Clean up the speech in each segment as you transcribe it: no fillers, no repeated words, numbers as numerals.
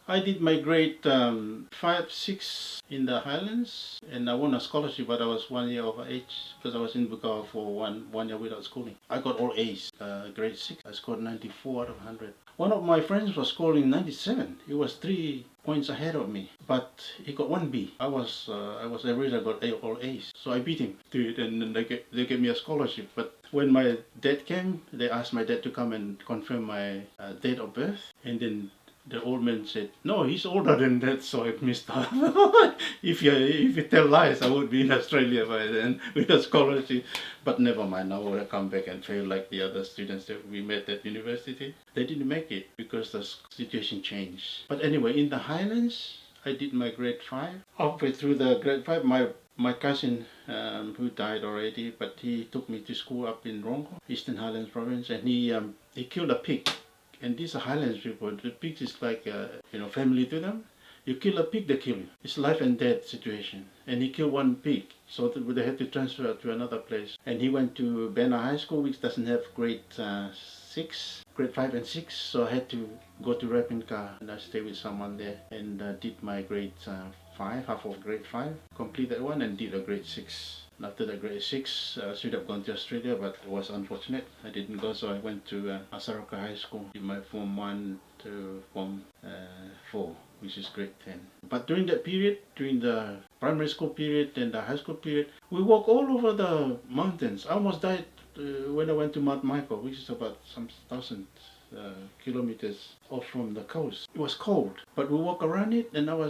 I did my grade 5, 6 in the Highlands, and I won a scholarship, but I was 1 year over age because I was in Bukavu for one year without schooling. I got all A's. Grade 6, I scored 94 out of 100. One of my friends was scoring 97. He was 3 points ahead of me, but he got 1 B. I was average. I got all A's, so I beat him to it, and then they gave me a scholarship. But when my dad came, they asked my dad to come and confirm my date of birth, and then the old man said, "No, he's older than that," so I missed out. If you tell lies, I would be in Australia by then with a scholarship. But never mind, I would have come back and fail like the other students that we met at university. They didn't make it because the situation changed. But anyway, in the Highlands, I did my grade 5. Halfway through the grade 5, my cousin, who died already, but he took me to school up in Rongo, Eastern Highlands province, and he killed a pig. And these are Highlands people. The pig is like family to them. You kill a pig, they kill you. It's life and death situation. And he killed 1 pig, so they had to transfer to another place. And he went to Bena High School, which doesn't have grade 6, grade 5 and 6. So I had to go to Repinka, and I stayed with someone there and did my grade 5, half of grade 5, completed one, and did a grade 6. After the grade 6, I should have gone to Australia, but it was unfortunate. I didn't go, so I went to Asaraka High School, did my Form 1 to Form 4, which is grade 10. But during that period, during the primary school period and the high school period, we walked all over the mountains. I almost died when I went to Mount Michael, which is about some 1,000 kilometers off from the coast. It was cold, but we walked around it, and I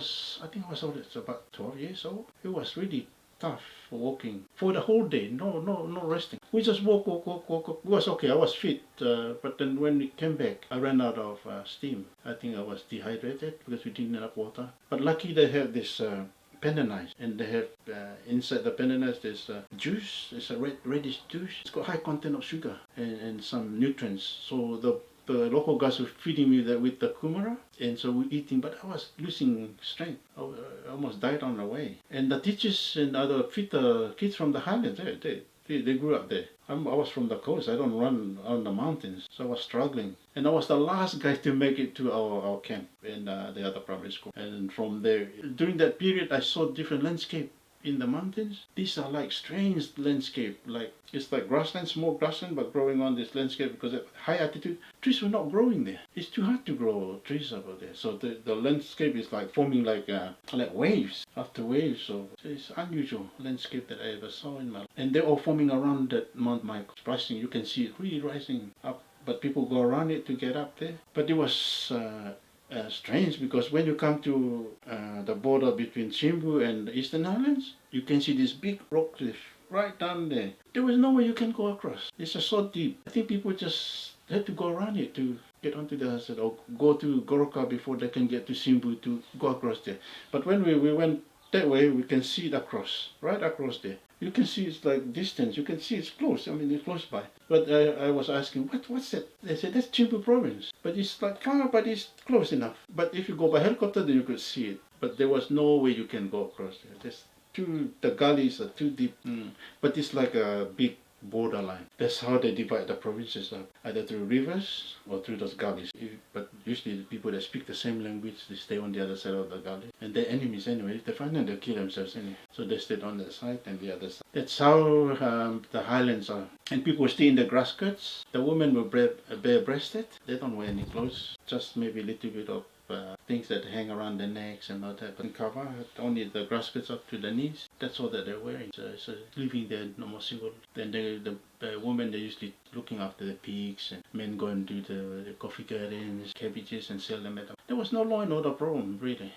think I was about 12 years old. It was really tough for walking for the whole day. No resting. We just walk. It was okay. I was fit, but then when we came back, I ran out of steam. I think I was dehydrated because we didn't have enough water. But lucky they have this pandanus, and they have inside the pandanus there's juice. It's a reddish juice. It's got high content of sugar and some nutrients. So the local guys were feeding me with the kumara, and so we're eating, but I was losing strength. I almost died on the way. And the teachers and other kids from the Highlands, they grew up there. I was from the coast. I don't run on the mountains, so I was struggling. And I was the last guy to make it to our camp in the other primary school. And from there, during that period, I saw different landscape in the mountains. These are like strange landscape, like it's like grassland, small grassland, but growing on this landscape because at high altitude, trees were not growing there. It's too hard to grow trees over there. So the landscape is like forming like waves after waves. So it's unusual landscape that I ever saw in my life. And they're all forming around that Mount Michael. It's rising. You can see it really rising up, but people go around it to get up there. But it was strange because when you come to the border between Chimbu and the Eastern Highlands, you can see this big rock cliff right down there. There was no way you can go across. It's just so deep. I think people just had to go around it to get onto the hazard or go to Goroka before they can get to Chimbu to go across there. But when we went that way, we can see it across, right across there. You can see it's like distance. You can see it's close. I mean, it's close by. But I was asking, what's that? They said, that's Chimbu province. But it's like far, but it's close enough. But if you go by helicopter, then you could see it. But there was no way you can go across there. The gullies are too deep. But it's like a big borderline. That's how they divide the provinces up, either through rivers or through those gullies. But usually the people that speak the same language, they stay on the other side of the gully. And they're enemies anyway. If they find them, they'll kill themselves anyway. So they stayed on that side and the other side. That's how the Highlands are. And people stay in the grass skirts. The women were bare-breasted. They don't wear any clothes, just maybe a little bit of things that hang around their necks and all that, but cover only the grass skirts up to the knees. That's all that they're wearing. So living there, no more single. Then the women, they're usually looking after the pigs, and men go and do the coffee gardens, cabbages, and sell them at them. There was no law and order problem really.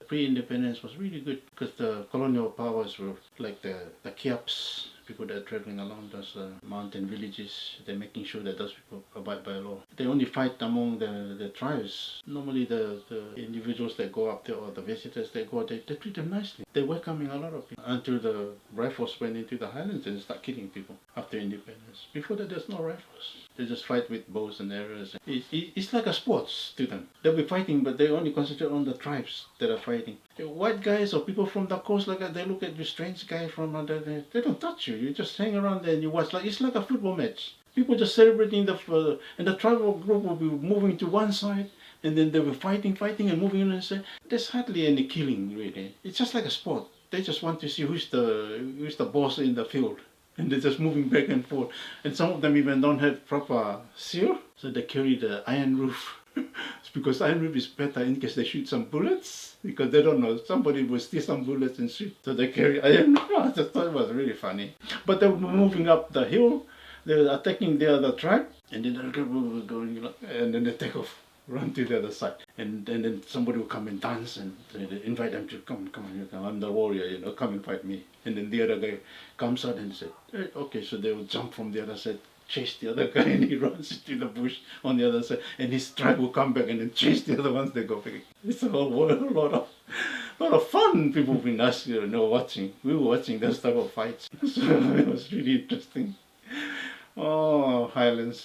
Pre-independence was really good because the colonial powers were like the Kiaps, people that are traveling along those mountain villages. They're making sure that those people abide by law. They only fight among the tribes. Normally the individuals that go up there or the visitors that go, they treat them nicely. They're welcoming a lot of people until the rifles went into the Highlands and start killing people after independence. Before that, there's no rifles. They just fight with bows and arrows. It's like a sports to them. They'll be fighting, but they only concentrate on the tribes that are fighting. The white guys or people from the coast, like that, they look at you strange guy from under there. They don't touch you. You just hang around there and you watch. It's like a football match. People just celebrating and the tribal group will be moving to one side And then they were fighting and moving on and say, there's hardly any killing really. It's just like a sport. They just want to see who's the boss in the field. And they're just moving back and forth. And some of them even don't have proper seal. So they carry the iron roof. It's because iron roof is better in case they shoot some bullets. Because they don't know, somebody will steal some bullets and shoot. So they carry iron roof. I just thought it was really funny. But they were moving up the hill. They were attacking the other tribe. And then the were going, and then they take off. Run to the other side, and then somebody will come and dance, and they invite them to come on, I'm the warrior, come and fight me. And then the other guy comes out and said, hey, okay, so they will jump from the other side, chase the other guy, and he runs into the bush on the other side, and his tribe will come back and then chase the other ones. They go back. It's a lot of fun. People have been us, watching. We were watching those type of fights, so it was really interesting. Oh, Highlands.